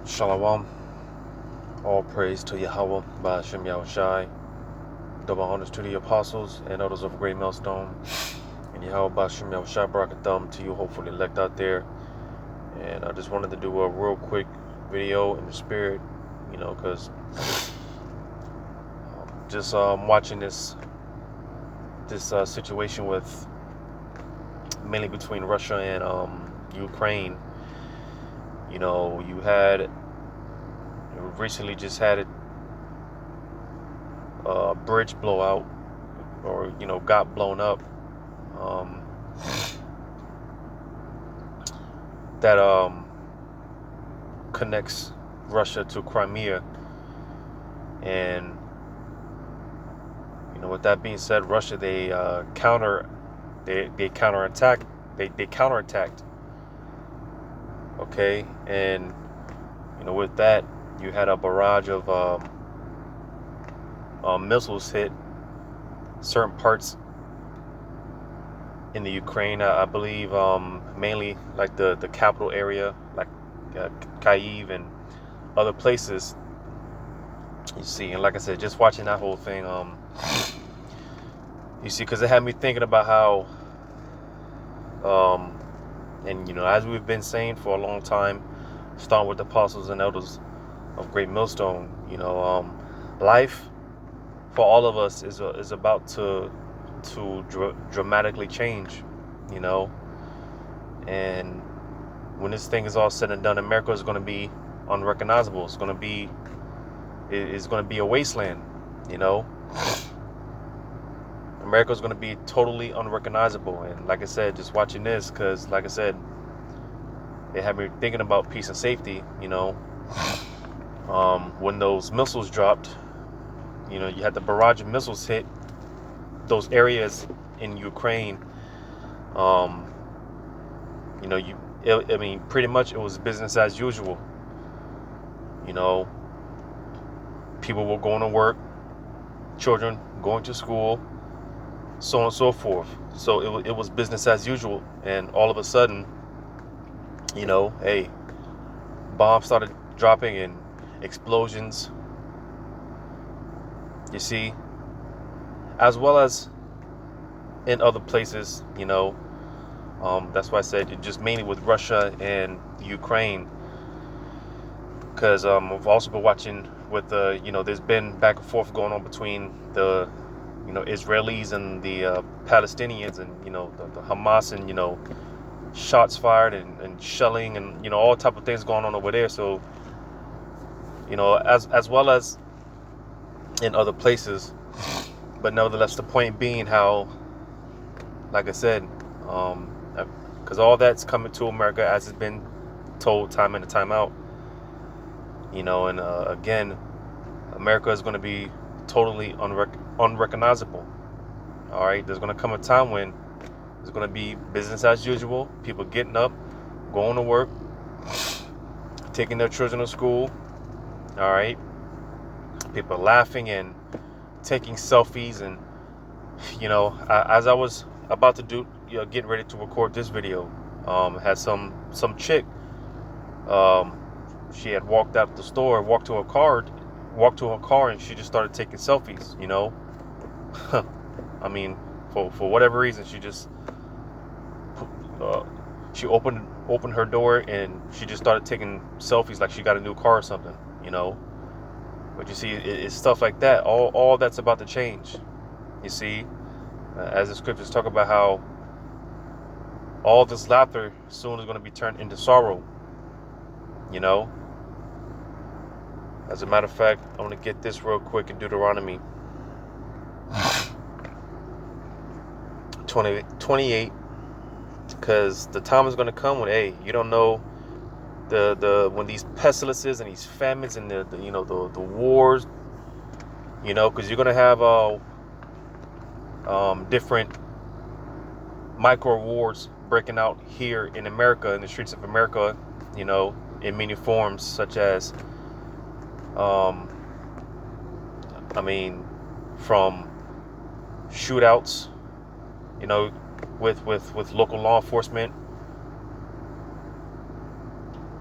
Shalom. All praise to Yahweh, Ba'ashem Yahushai. Double honors to the apostles and others of Great Millstone. And Yahweh, Ba'ashem Yahushai, Barakatham to you, hopefully elect out there. And I just wanted to do a real quick video in the spirit, because just watching this situation with mainly between Russia and Ukraine. You had recently just had a bridge blowout, or got blown up, that connects Russia to Crimea. And with that being said, Russia, they counterattacked. Okay, and with that, you had a barrage of missiles hit certain parts in the Ukraine. I believe mainly like the capital area, like Kyiv and other places. You see, and like I said, just watching that whole thing, you see, because it had me thinking about how, and as we've been saying for a long time, starting with the apostles and elders of Great Millstone, life for all of us is about to dramatically change, and when this thing is all said and done, America is going to be unrecognizable. It's going to be a wasteland. America is going to be totally unrecognizable. And like I said, just watching this, because like I said, it had me thinking about peace and safety. When those missiles dropped, you had the barrage of missiles hit those areas in Ukraine. Pretty much it was business as usual. People were going to work, children going to school, so on and so forth. So it was business as usual. And all of a sudden, bombs started dropping and explosions. You see, as well as in other places, that's why I said it just mainly with Russia and Ukraine. Because I've also been watching with there's been back and forth going on between the Israelis and the Palestinians, and the Hamas, and shots fired and shelling, and all type of things going on over there. So as well as in other places, but nevertheless, the point being how, like I said, because all that's coming to America, as it's been told time in and time out. And again, America is going to be totally unrecognizable. All right, there's going to come a time when it's going to be business as usual. People getting up, going to work, taking their children to school. All right, people laughing and taking selfies, and as I was about to do, getting ready to record this video, had some chick. She had walked out the store, walked to her car, and she just started taking selfies. I mean, for whatever reason, she just she opened her door and she just started taking selfies like she got a new car or something. But you see, it's stuff like that. All that's about to change. You see, as the scriptures talk about how all this laughter soon is going to be turned into sorrow. As a matter of fact, I'm going to get this real quick in Deuteronomy 28, because the time is going to come when, you don't know when these pestilences and these famines and the wars, because you're going to have different micro wars breaking out here in America, in the streets of America, in many forms, such as from shootouts, with local law enforcement,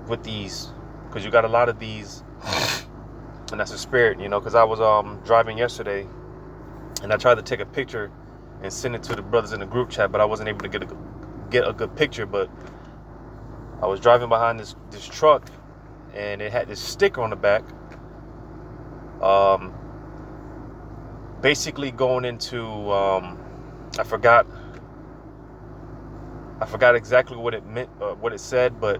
with these because you got a lot of these, and that's the spirit, because I was driving yesterday, and I tried to take a picture and send it to the brothers in the group chat, but I wasn't able to get a good picture. But I was driving behind this truck, and it had this sticker on the back, basically going into I forgot exactly what it meant, what it said, but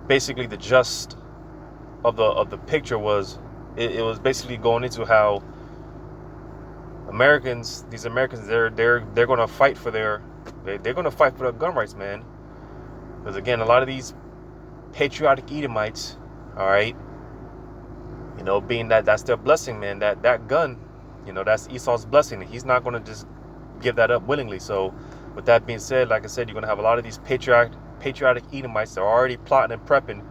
basically the gist of the picture was it was basically going into how these Americans, they're going to fight for they're going to fight for their gun rights, man. Because again, a lot of these patriotic Edomites, all right, being that's their blessing, man. That gun, that's Esau's blessing. He's not going to just give that up willingly. So with that being said, like I said, you're going to have a lot of these patriotic Edomites that are already plotting and prepping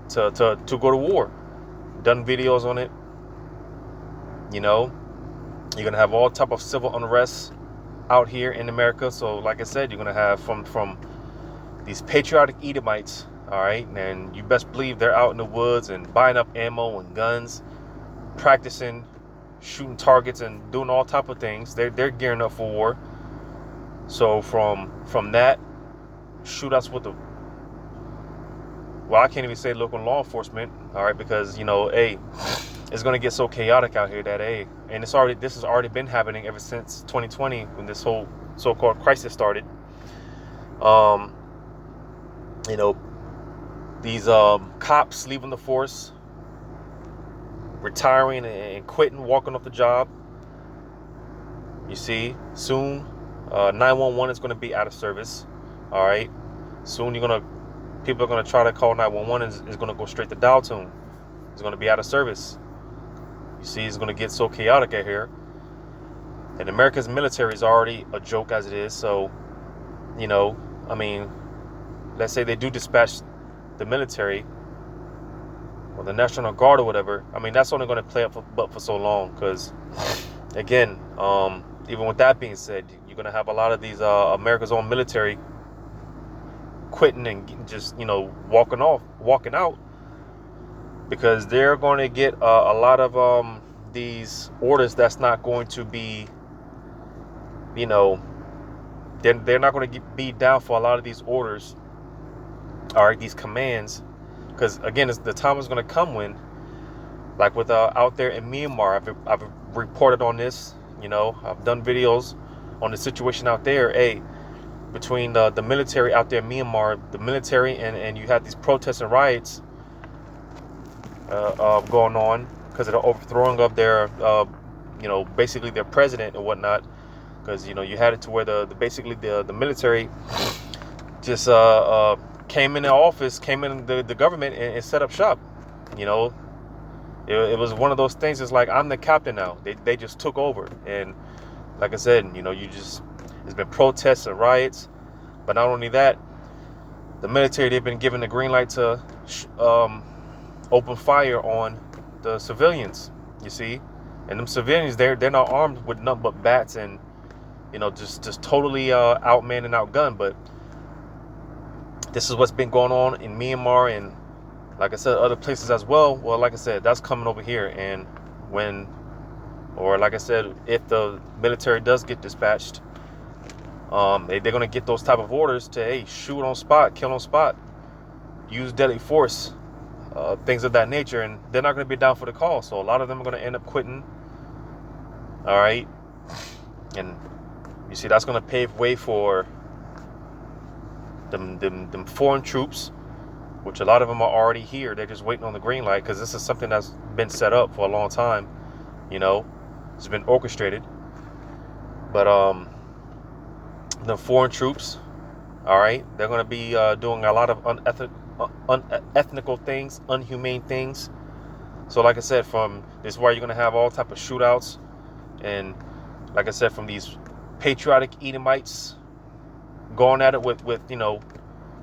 to go to war. Done videos on it. You're going to have all type of civil unrest out here in America. So like I said, you're going to have from these patriotic Edomites, all right, and you best believe they're out in the woods and buying up ammo and guns, practicing shooting targets and doing all type of things. They're gearing up for war. So from that, shootouts with I can't even say local law enforcement, all right, because it's going to get so chaotic out here that and this has already been happening ever since 2020 when this whole so-called crisis started. These cops leaving the force, retiring and quitting, walking off the job. You see, soon 911 is going to be out of service. All right, soon people are going to try to call 911 and it's going to go straight to dial tone. It's going to be out of service. You see, it's going to get so chaotic out here. And America's military is already a joke as it is. So, let's say they do dispatch the military or the National Guard or whatever. That's only going to play up for so long. Because, again, even with that being said, you're going to have a lot of these America's own military quitting and just, walking out. Because they're going to get a lot of these orders that's not going to be, they're not going to be down for a lot of these orders, all right, these commands. Because, again, the time is going to come when, like with out there in Myanmar, I've reported on this, I've done videos on the situation out there, between the military out there in Myanmar, the military, and you have these protests and riots going on because of the overthrowing of their, basically their president and whatnot. Because you had it to where the military just came in the office, came in the government and set up shop. It was one of those things. It's like, I'm the captain now. They just took over, and like I said, there's been protests and riots. But not only that, the military, they've been given the green light to open fire on the civilians, you see. And them civilians, they're not armed with nothing but bats and just totally outmanned and outgunned. But this is what's been going on in Myanmar and, like I said, other places as well. Well, like I said, that's coming over here. And if the military does get dispatched, they're going to get those type of orders to, shoot on spot, kill on spot, use deadly force, things of that nature, and they're not going to be down for the call. So a lot of them are going to end up quitting. All right, and you see, that's going to pave way for them foreign troops, which a lot of them are already here. They're just waiting on the green light, because this is something that's been set up for a long time. It's been orchestrated. But the foreign troops, all right, they're going to be doing a lot of unethical things, unhumane things. So like I said, this is where you're going to have all type of shootouts. And like I said, from these patriotic Edomites going at it with you're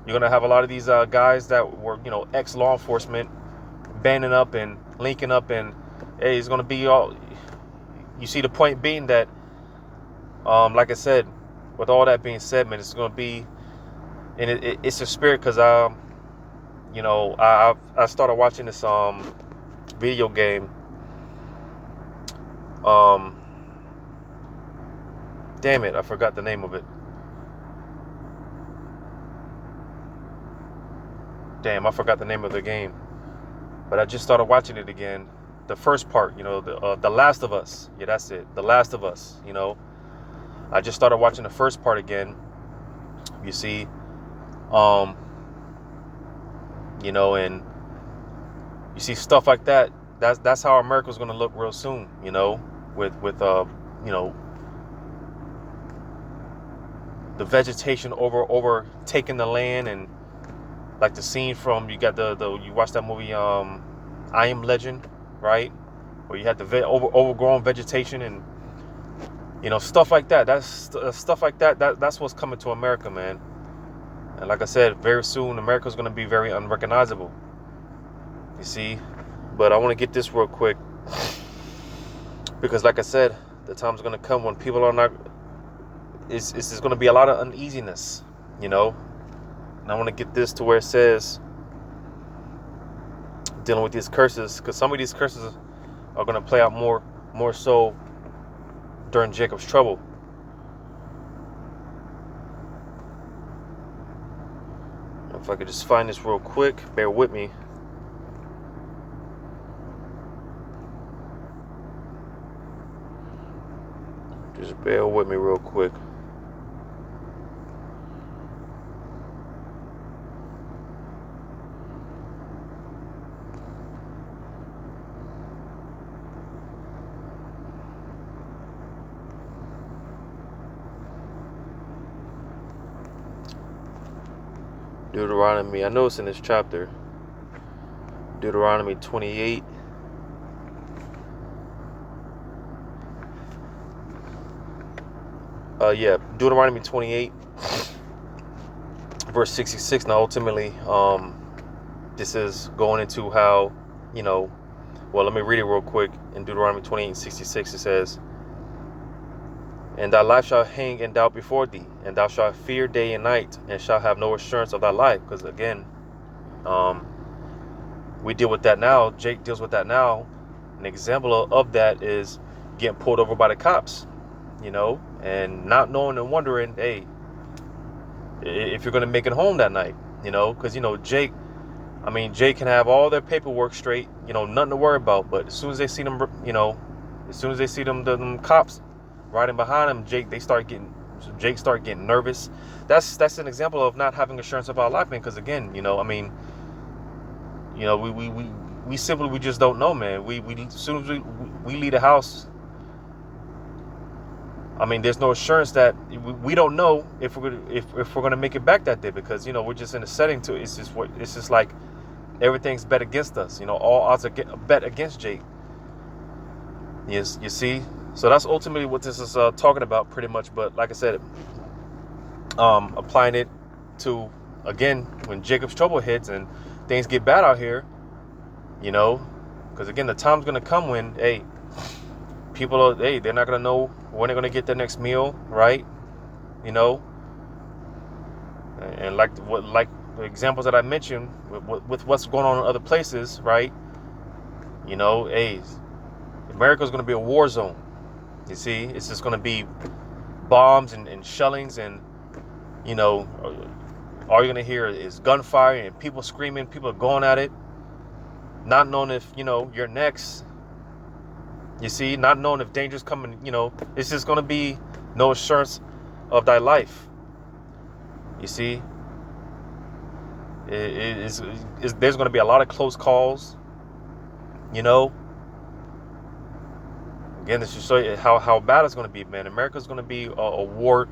going to have a lot of these guys that were, ex-law enforcement banding up and linking up. And it's going to be all, you see, the point being that, like I said, with all that being said, man, it's going to be, and it's a spirit, because I started watching this video game. Um, Damn it, I forgot the name of it. Damn, I forgot the name of the game. But I just started watching it again. The first part, the Last of Us. Yeah, that's it. The Last of Us. I just started watching the first part again. You see, and you see stuff like that. That's how America's gonna look real soon. With the vegetation overtaking the land, and like the scene from you watch that movie I Am Legend, right? Where you had the overgrown vegetation and stuff like that. That's stuff like that. That's what's coming to America, man. And like I said, very soon America's going to be very unrecognizable. You see, but I want to get this real quick because, like I said, the time's going to come when people are not. It's going to be a lot of uneasiness, And I want to get this to where it says dealing with these curses, because some of these curses are going to play out more so during Jacob's trouble. If I could just find this real quick, bear with me. Just bear with me real quick. Deuteronomy, I know it's in this chapter. Deuteronomy 28. Deuteronomy 28, verse 66. Now, ultimately, this is going into how, well, let me read it real quick. In Deuteronomy 28 and 66, it says, "And thy life shall hang in doubt before thee, and thou shalt fear day and night, and shalt have no assurance of thy life." Because again, we deal with that now. Jake deals with that now. An example of that is getting pulled over by the cops, and not knowing and wondering, hey, if you're going to make it home that night, because, Jake can have all their paperwork straight, nothing to worry about. But as soon as they see them, them cops riding behind him, Jake start getting nervous. That's an example of not having assurance of our life, man. Because again, we simply just don't know, man. We as soon as we leave the house, there's no assurance that we don't know if we're gonna make it back that day, because we're just in a setting to it's just like everything's bet against us. All odds are bet against Jake. Yes, you see. So that's ultimately what this is talking about, pretty much. But like I said, applying it to, again, when Jacob's trouble hits and things get bad out here, because again, the time's gonna come when, hey, people they're not gonna know when they're gonna get their next meal, right? And like the examples that I mentioned with what's going on in other places, right? Hey, America's gonna be a war zone. You see, it's just going to be bombs and shellings, and all you're going to hear is gunfire and people screaming, people going at it, not knowing if you're next. You see, not knowing if danger's coming. It's just going to be no assurance of thy life. You see, there's going to be a lot of close calls. Again, this should show you how bad it's going to be, man. America's going to be a war.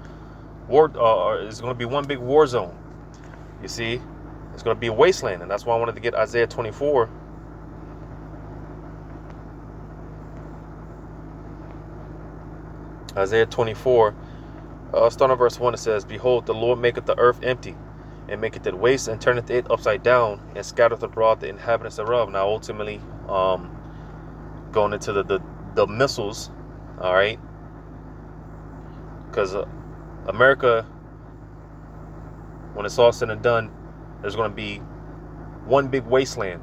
It's going to be one big war zone. You see, it's going to be a wasteland, and that's why I wanted to get Isaiah 24. Isaiah 24, starting at verse 1, it says, "Behold, the Lord maketh the earth empty, and maketh it waste, and turneth it upside down, and scattereth abroad the inhabitants thereof." Now, ultimately, going into the missiles, all right, because America, when it's all said and done, there's going to be one big wasteland.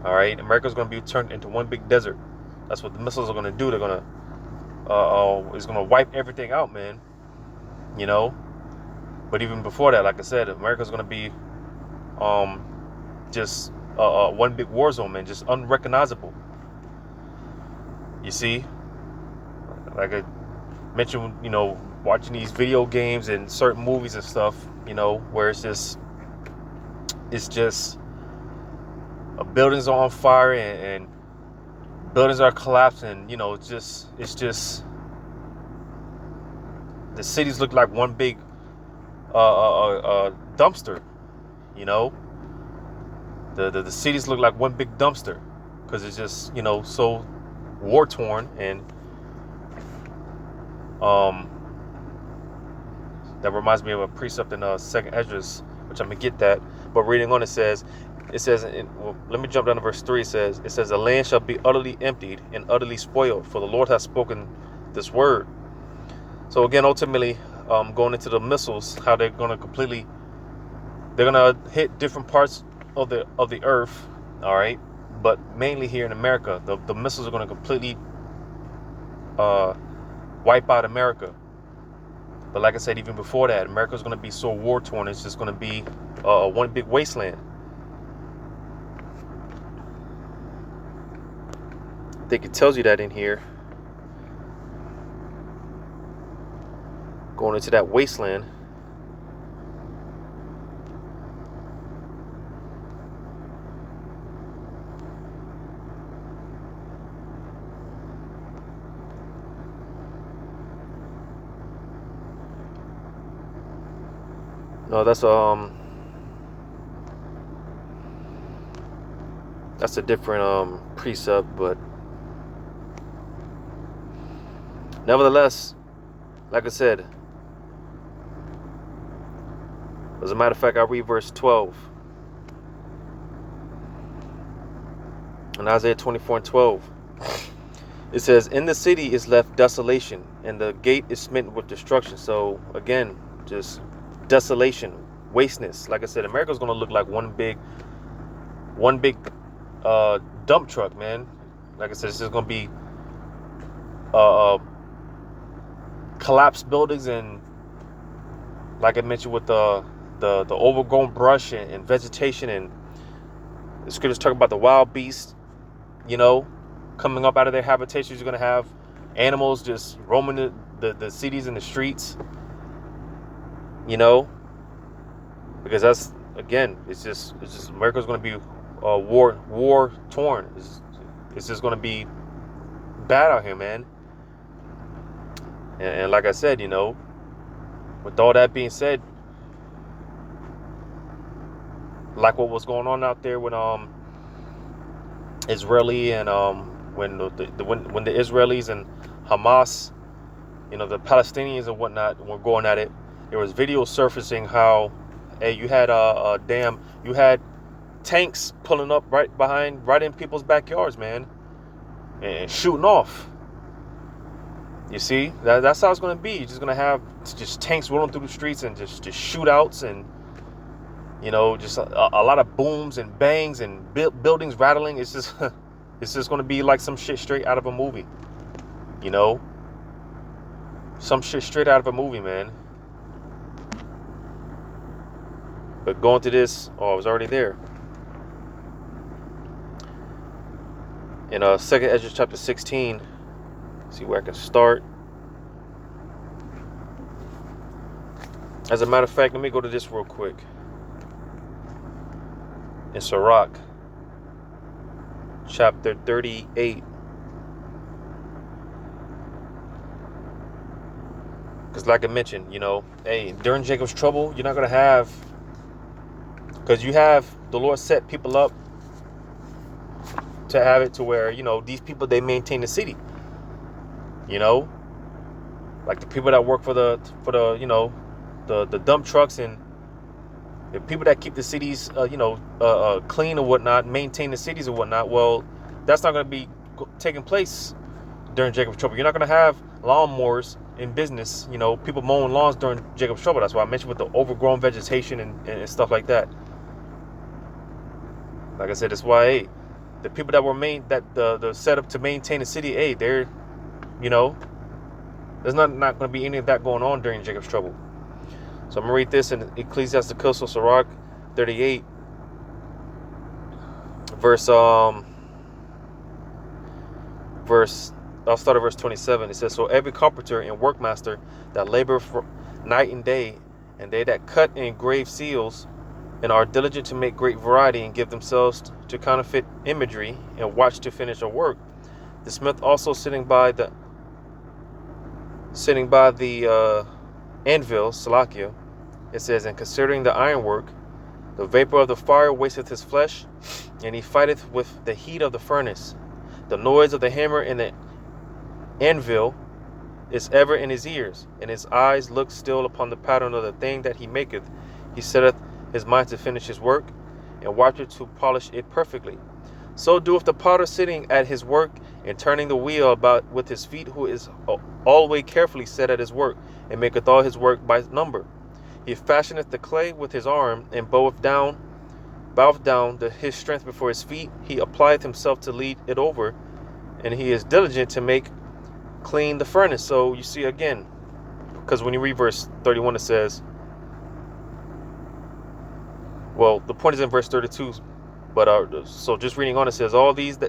All right, America's going to be turned into one big desert. That's what the missiles are going to do. They're going to it's going to wipe everything out, man. You know. But even before that, like I said, America's going to be just one big war zone, man, just unrecognizable. You see, like I mentioned, you know, watching these video games and certain movies and stuff, you know, where it's just buildings are on fire and buildings are collapsing. You know, it's just the cities look like one big dumpster. You know, the cities look like one big dumpster because it's just, you know, so war torn. And that reminds me of a precept in Second Esdras, which I'm gonna get that. But reading on, it says, well, let me jump down to verse 3. It says, the land shall be utterly emptied and utterly spoiled, for the Lord has spoken this word. So again, ultimately, going into the missiles, how they're gonna hit different parts of the earth, all right, but mainly here in America, the missiles are gonna completely wipe out America. But like I said, even before that, America's gonna be so war torn, it's just gonna be one big wasteland. I think it tells you that in here. Going into that wasteland. No, that's a different precept, but nevertheless, like I said, as a matter of fact, I'll read verse 12. In Isaiah 24:12, it says, in the city is left desolation, and the gate is smitten with destruction. So again, just desolation, wasteness. Like I said, America's gonna look like one big dump truck, man. Like I said, it's just gonna be collapsed buildings, and like I mentioned with the overgrown brush and vegetation, and the scriptures talk about the wild beasts, you know, coming up out of their habitations. You're gonna have animals just roaming the cities and the streets, you know, because that's, again, it's just America's gonna be war torn. It's just gonna be bad out here, man. And like I said, you know, with all that being said, like what was going on out there when Israeli and when the Israelis and Hamas, you know, the Palestinians and whatnot were going at it, there was video surfacing how, hey, you had you had tanks pulling up right in people's backyards, man, and shooting off. You see, that's how it's going to be. You're just going to have just tanks rolling through the streets and just shootouts, and, you know, just a lot of booms and bangs and buildings rattling. It's just going to be like some shit straight out of a movie, you know, some shit straight out of a movie, man. But going to this, I was already there. In 2nd Esdras chapter 16, see where I can start. As a matter of fact, let me go to this real quick. In Sirach, chapter 38. Because like I mentioned, you know, hey, during Jacob's trouble, you're not going to have, because you have the Lord set people up to have it to where, you know, these people, they maintain the city. You know, like the people that work for the you know, the dump trucks and the people that keep the cities you know, clean or whatnot, maintain the cities or whatnot. Well, that's not going to be taking place during Jacob's trouble. You're not going to have lawnmowers in business, you know, people mowing lawns during Jacob's trouble. That's why I mentioned with the overgrown vegetation and stuff like that. Like I said, that's why, hey, the people that were the set up to maintain the city, hey, they're, you know, there's not going to be any of that going on during Jacob's trouble. So I'm going to read this in Ecclesiasticus Sirach 38, verse, I'll start at verse 27. It says, so every carpenter and workmaster that labor for night and day, and they that cut and engrave seals, and are diligent to make great variety, and give themselves to counterfeit imagery, and watch to finish a work. The smith also sitting by the anvil, Salakia, it says, and considering the ironwork, the vapor of the fire wasteth his flesh, and he fighteth with the heat of the furnace. The noise of the hammer and the anvil is ever in his ears, and his eyes look still upon the pattern of the thing that he maketh. He setteth his mind to finish his work, and watcheth to polish it perfectly. So doeth the potter sitting at his work, and turning the wheel about with his feet, who is always carefully set at his work, and maketh all his work by number. He fashioneth the clay with his arm, and boweth down his strength before his feet. He applieth himself to lead it over, and he is diligent to make clean the furnace. So you see again, because when you read verse 31, it says, well, the point is in verse 32, but so just reading on, it says, all these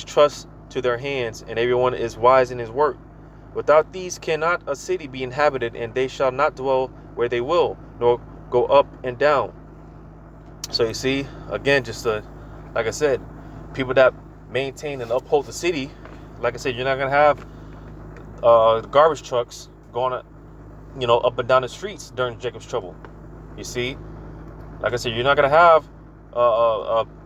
trust to their hands, and everyone is wise in his work. Without these cannot a city be inhabited, and they shall not dwell where they will, nor go up and down. So you see, again, just like I said, people that maintain and uphold the city, like I said, you're not going to have garbage trucks going up and down the streets during Jacob's trouble. You see, like I said, you're not going to have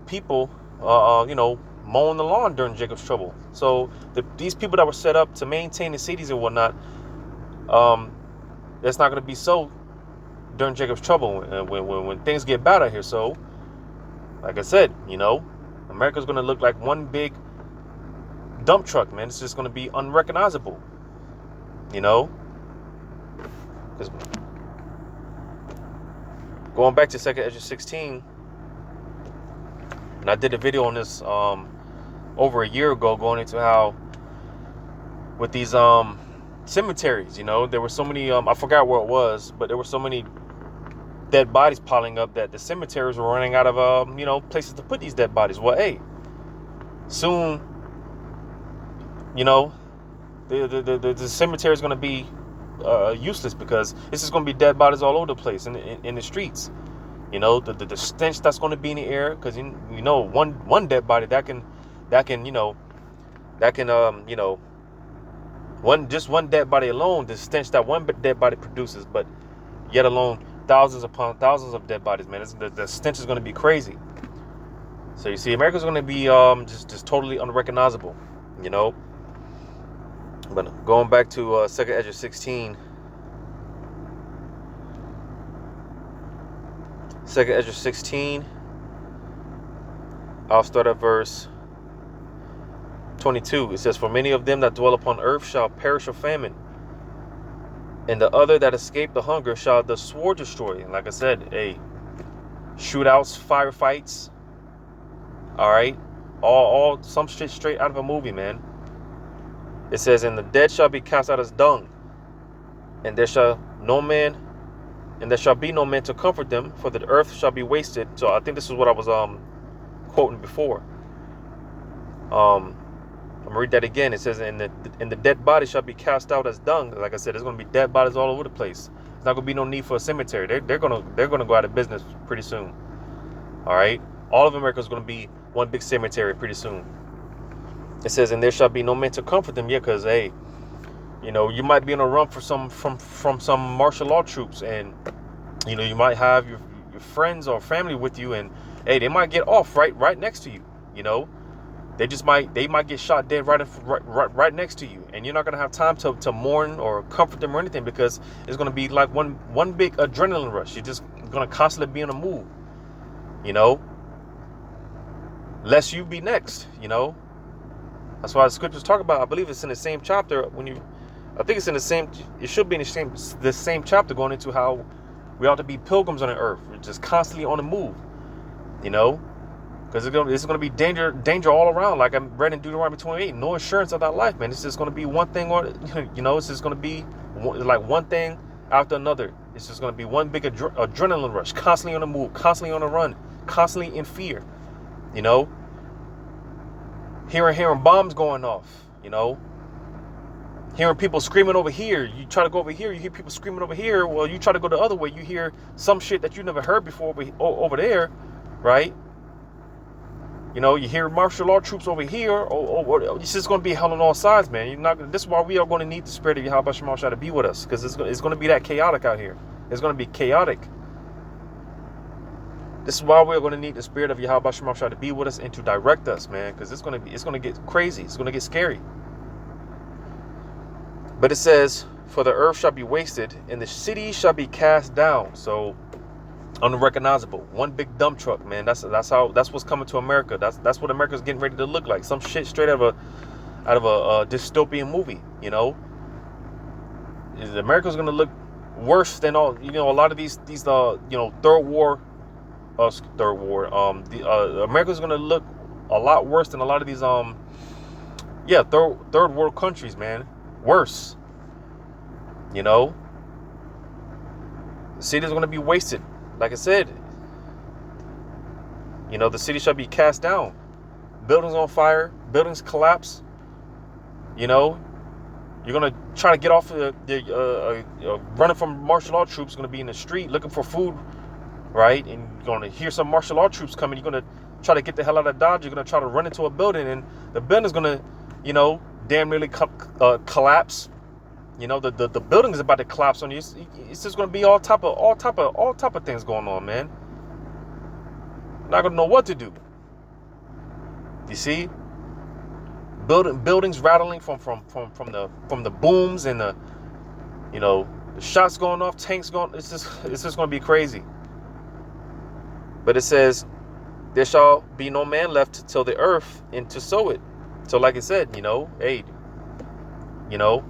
people, mowing the lawn during Jacob's trouble. So these people that were set up to maintain the cities and whatnot, that's not going to be so during Jacob's trouble when things get bad out here. So, like I said, America's going to look like one big dump truck, man. It's just going to be unrecognizable, because going back to 2nd Ezra 16, and I did a video on this over a year ago, going into how with these cemeteries, there were so many, I forgot where it was, but there were so many dead bodies piling up that the cemeteries were running out of places to put these dead bodies. Well, hey, soon, the cemetery is going to be useless, because this is going to be dead bodies all over the place in the streets. The stench that's going to be in the air, because one dead body that can one dead body alone, the stench that one dead body produces, but yet alone thousands upon thousands of dead bodies, man. The stench is going to be crazy. So you see, America's going to be just totally unrecognizable, But going back to 2nd Ezra 16. 2nd Ezra 16. I'll start at verse 22. It says, for many of them that dwell upon earth shall perish of famine, and the other that escape the hunger shall the sword destroy. And like I said, shootouts, firefights, all right, all some shit straight out of a movie, man. It says, and the dead shall be cast out as dung, and there shall be no man to comfort them, for the earth shall be wasted. So I think this is what I was quoting before. I'm gonna read that again. It says, and the dead body shall be cast out as dung. Like I said, there's gonna be dead bodies all over the place. There's not gonna be no need for a cemetery. They're gonna go out of business pretty soon. All right, all of America is gonna be one big cemetery pretty soon. It says, and there shall be no man to comfort them. Yeah, because you might be on a run from some martial law troops, and you might have your friends or family with you, and they might get off right next to you. They might get shot dead right next to you, and you're not gonna have time to mourn or comfort them or anything, because it's gonna be like one big adrenaline rush. You're just gonna constantly be on the move, lest you be next. That's why the scriptures talk about. I believe it's in the same chapter. It should be in the same chapter, going into how we ought to be pilgrims on the earth. We're just constantly on the move, Because it's gonna be danger all around. Like I read in Deuteronomy 28, no assurance of that life, man. It's just gonna be one thing, or it's just gonna be like one thing after another. It's just gonna be one big adrenaline rush, constantly on the move, constantly on the run, constantly in fear. Hearing bombs going off. Hearing people screaming over here. You try to go over here, you hear people screaming over here. Well, you try to go the other way, you hear some shit that you never heard before over there, right? You hear martial law troops over here. It's just going to be hell on all sides, man. This is why we are going to need the spirit of Yahweh Shema to be with us, because it's going to be that chaotic out here. It's going to be chaotic. This is why we're going to need the spirit of Yahweh Shema to be with us and to direct us, man, because it's going to get crazy. It's going to get scary. But it says, "For the earth shall be wasted, and the city shall be cast down." So, unrecognizable, one big dump truck, man. That's what's coming to America. That's what America's getting ready to look like. Some shit straight out of a dystopian movie. America's gonna look worse than all. A lot of these third war. America's gonna look a lot worse than a lot of these third world countries, man. Worse. The city's gonna be wasted. Like I said, the city shall be cast down. Buildings on fire. Buildings collapse. You're going to try to get off running from martial law troops. Going to be in the street looking for food, right? And you're going to hear some martial law troops coming. You're going to try to get the hell out of Dodge. You're going to try to run into a building, and the building's going to, damn nearly collapse. The building is about to collapse on you. It's just going to be all type of things going on, man. Not going to know what to do. You see, buildings rattling from the booms and the shots going off, tanks going. It's just going to be crazy. But it says, "There shall be no man left till the earth and to sow it." So, like I said, hey, the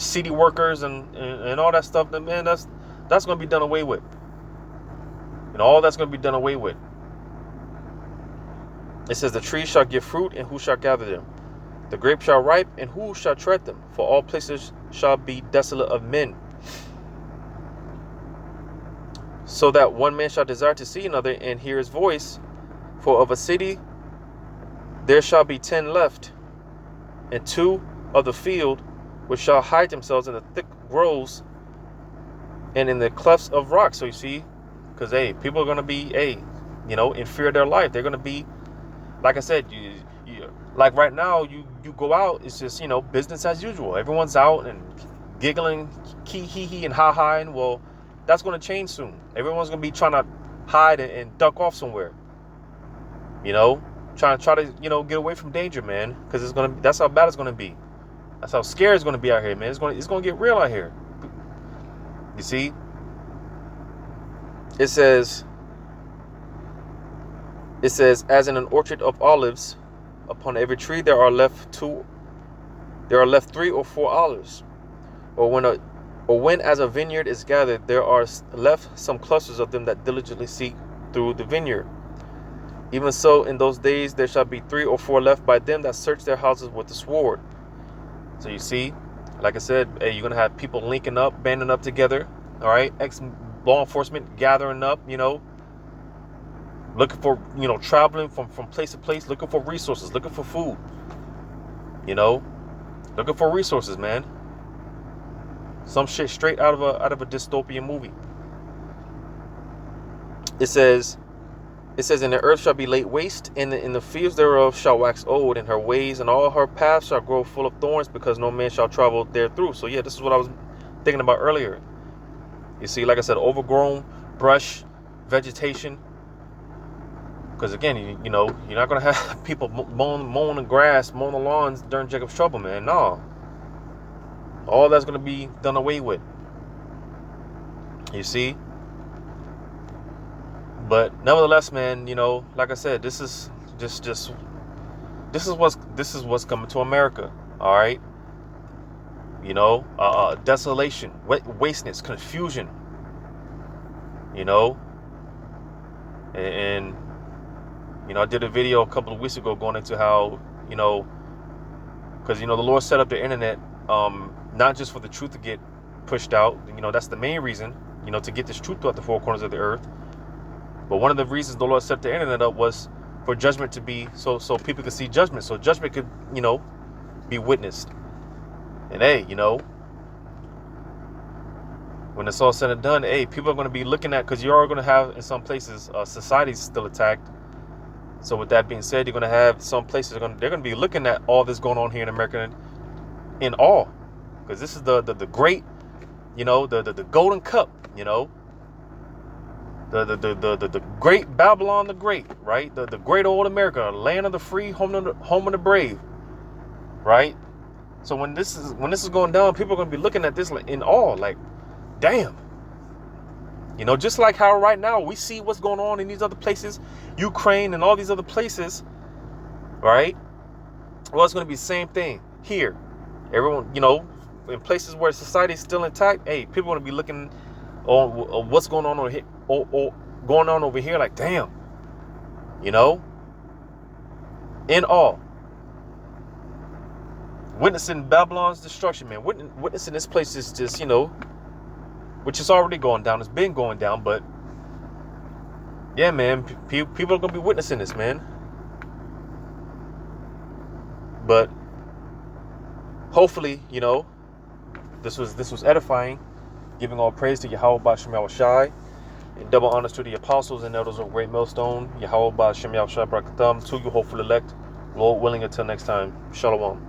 city workers and all that stuff, man, that's going to be done away with. All that's going to be done away with. It says, "The trees shall give fruit, and who shall gather them? The grapes shall ripe, and who shall tread them? For all places shall be desolate of men. So that one man shall desire to see another and hear his voice. For of a city there shall be 10 left, and 2 of the field, which shall hide themselves in the thick groves and in the clefts of rocks." So you see, because people are going to be in fear of their life. They're going to be, like I said, you like right now, you go out, it's just business as usual. Everyone's out and giggling, hee and ha, and well, that's going to change soon. Everyone's going to be trying to hide and duck off somewhere. Trying to get away from danger, man, because that's how bad it's going to be. That's how scary it's going to be out here, man. It's going to get real out here. You see? It says, "As in an orchard of olives, upon every tree there are left 3 or 4 olives. Or when as a vineyard is gathered, there are left some clusters of them that diligently seek through the vineyard. Even so, in those days there shall be 3 or 4 left by them that search their houses with the sword." So you see, like I said, you're going to have people linking up, banding up together, all right? Ex-law enforcement gathering up, looking for, traveling from place to place, looking for resources, looking for food, looking for resources, man. Some shit straight out of a dystopian movie. It says, "And the earth shall be laid waste, and in the fields thereof shall wax old, and her ways and all her paths shall grow full of thorns, because no man shall travel therethrough." So yeah, this is what I was thinking about earlier. You see, like I said, overgrown brush, vegetation. Because again, you're not gonna have people mowing the grass, mowing the lawns during Jacob's trouble, man. No, all that's gonna be done away with. You see. But nevertheless, man, like I said, this is what's coming to America. All right. Desolation, wasteness, confusion. And I did a video a couple of weeks ago going into how, because, the Lord set up the internet, not just for the truth to get pushed out. That's the main reason, to get this truth throughout the four corners of the earth. But one of the reasons the Lord set the internet up was for judgment to be, so people could see judgment. So judgment could, be witnessed. And hey, when it's all said and done, hey, people are going to be looking at, because you are going to have in some places society's still attacked. So with that being said, you're going to have some places they're going to be looking at all this going on here in America in awe, because this is the great, the golden cup, the great Babylon the Great, right? The great old America, land of the free, home of the brave, right? So when this is going down, people are going to be looking at this in awe, like, damn. Just like how right now we see what's going on in these other places, Ukraine and all these other places, right? Well, it's going to be the same thing here. Everyone, in places where society is still intact, hey, people are going to be looking on what's going on over here, going on over here, like, damn, in awe. Witnessing Babylon's destruction, man. Witnessing this place is just, which is already going down. It's been going down, but yeah, man, people are gonna be witnessing this, man. But hopefully, this was edifying, giving all praise to Yahweh by Shem Yahushai, and double honors to the apostles and elders of Great Millstone, Yahweh by Shem Yahushai Brakatham, to you hopeful elect, Lord willing, until next time. Shalom.